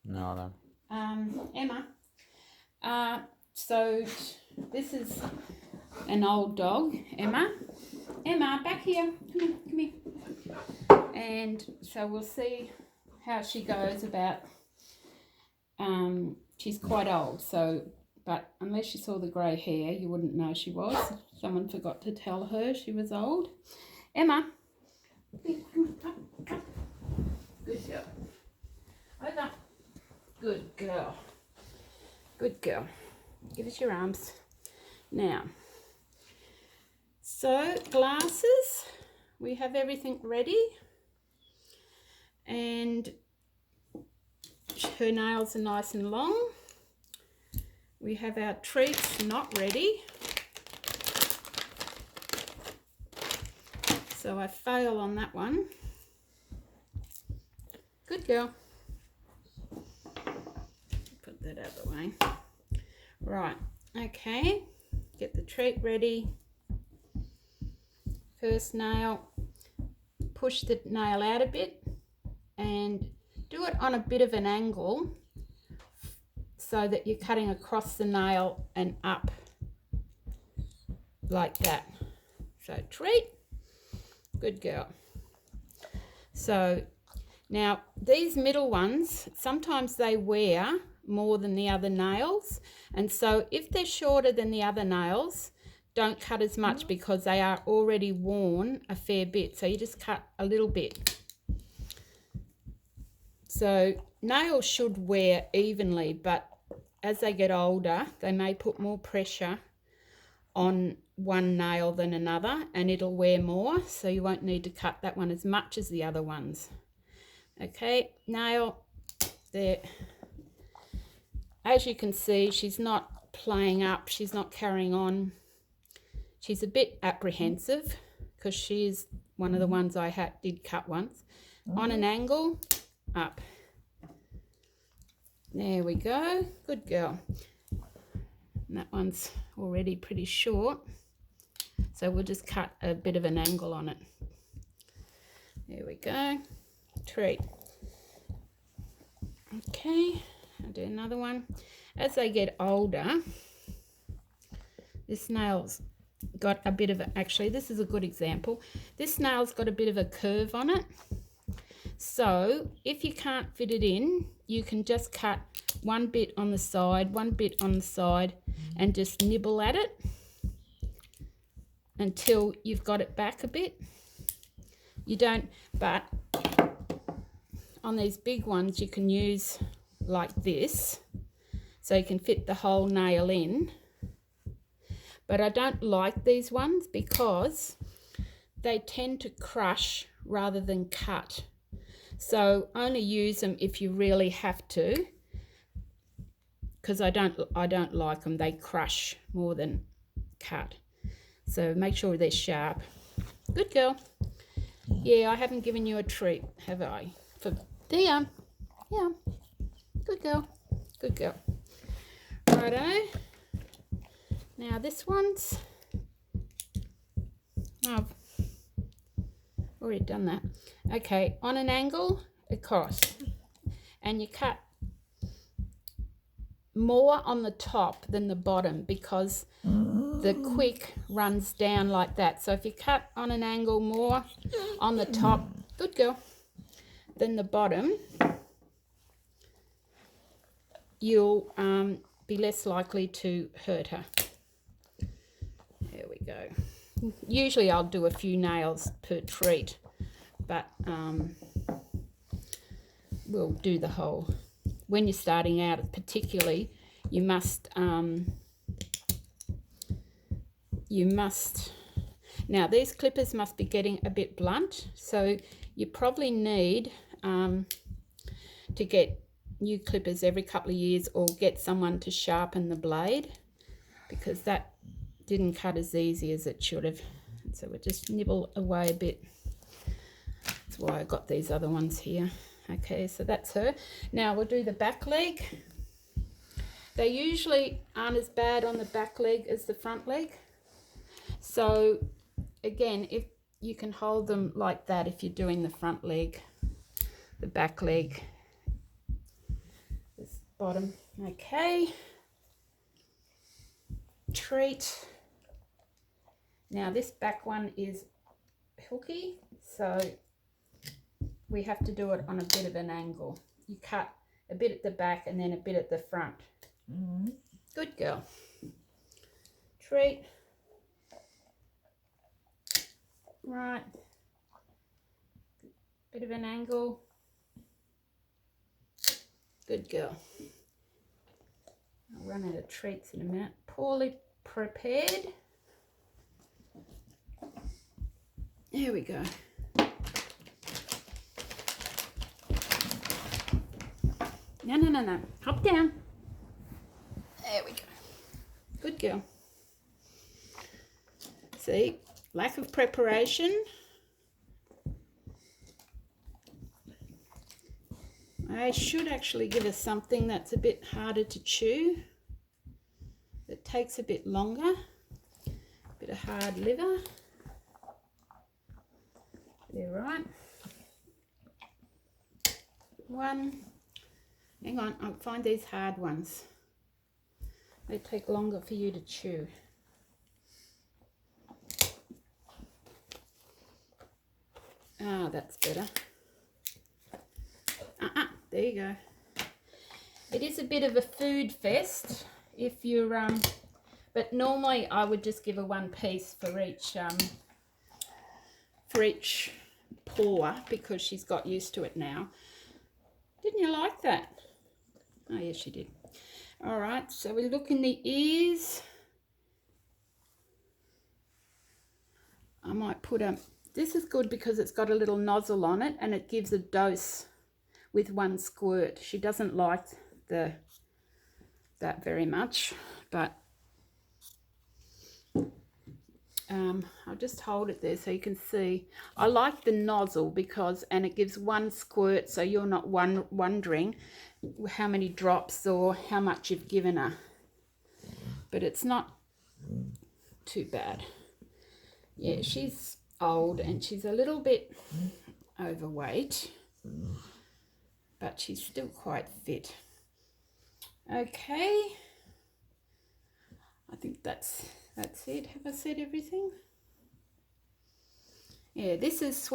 No, I don't. Emma. So this is an old dog, Emma. Emma, back here. Come here. And so we'll see how she goes about. She's quite old, so, but unless you saw the grey hair, you wouldn't know she was. Someone forgot to tell her she was old. Emma. Good girl. Over. Good girl. Good girl. Give us your arms. Now, so glasses. We have everything ready. And her nails are nice and long. We have our treats not ready. So I fail on that one. Good girl. Put that out of the way. Right, okay. Get the treat ready. First nail. Push the nail out a bit and do it on a bit of an angle so that you're cutting across the nail and up like that. So treat. Good girl. So now these middle ones, sometimes they wear more than the other nails, and so if they're shorter than the other nails, don't cut as much because they are already worn a fair bit. So you just cut a little bit. So nails should wear evenly, but as they get older, they may put more pressure on one nail than another, and it'll wear more, so you won't need to cut that one as much as the other ones. Okay, nail there. As you can see, she's not playing up, she's not carrying on. She's a bit apprehensive because she's one of the ones I did cut once. On an angle, up. There we go. Good girl. And that one's already pretty short, so we'll just cut a bit of an angle on it. There we go. Treat. Okay, I'll do another one. As they get older, this nail's got a bit of actually this is a good example. This nail's got a bit of a curve on it, so if you can't fit it in, you can just cut one bit on the side, one bit on the side, and just nibble at it until you've got it back a bit. You don't, but on these big ones you can use like this, so you can fit the whole nail in. But I don't like these ones because they tend to crush rather than cut. So only use them if you really have to, because I don't like them. They crush more than cut. So make sure they're sharp. Good girl. Yeah, I haven't given you a treat, have I? There. Yeah. Good girl. Good girl. Righto. Now this one's, I've already done that. Okay, on an angle, across. And you cut more on the top than the bottom because the quick runs down like that. So if you cut on an angle more on the top, good girl, than the bottom, you'll be less likely to hurt her. There we go. Usually I'll do a few nails per treat, but we'll do the whole. When you're starting out particularly, you must now these clippers must be getting a bit blunt, so you probably need to get new clippers every couple of years, or get someone to sharpen the blade, because that didn't cut as easy as it should have. So we'll just nibble away a bit. That's why I got these other ones here. Okay, so that's her. Now we'll do the back leg. They usually aren't as bad on the back leg as the front leg. So again, if you can hold them like that if you're doing the front leg, the back leg bottom. Okay. Treat. Now this back one is hooky, so we have to do it on a bit of an angle. You cut a bit at the back and then a bit at the front. Good girl. Treat. Right. Bit of an angle. Good girl. I'll run out of treats in a minute. Poorly prepared. There we go. No. Hop down. There we go. Good girl. See, lack of preparation. I should actually give us something that's a bit harder to chew. That takes a bit longer. Bit of hard liver. There, right. One. Hang on, I'll find these hard ones. They take longer for you to chew. Ah, that's better. There you go. It is a bit of a food fest if you're but normally I would just give her one piece for each paw because she's got used to it now. Didn't you like that? Oh yes, she did. All right, so we look in the ears. I might put this is good because it's got a little nozzle on it and it gives a dose with one squirt. She doesn't like that very much, but I'll just hold it there so you can see. I like the nozzle and it gives one squirt, so you're not wondering how many drops or how much you've given her. But it's not too bad. Yeah, she's old and she's a little bit overweight, but she's still quite fit. Okay, I think that's it. Have I said everything? Yeah, this is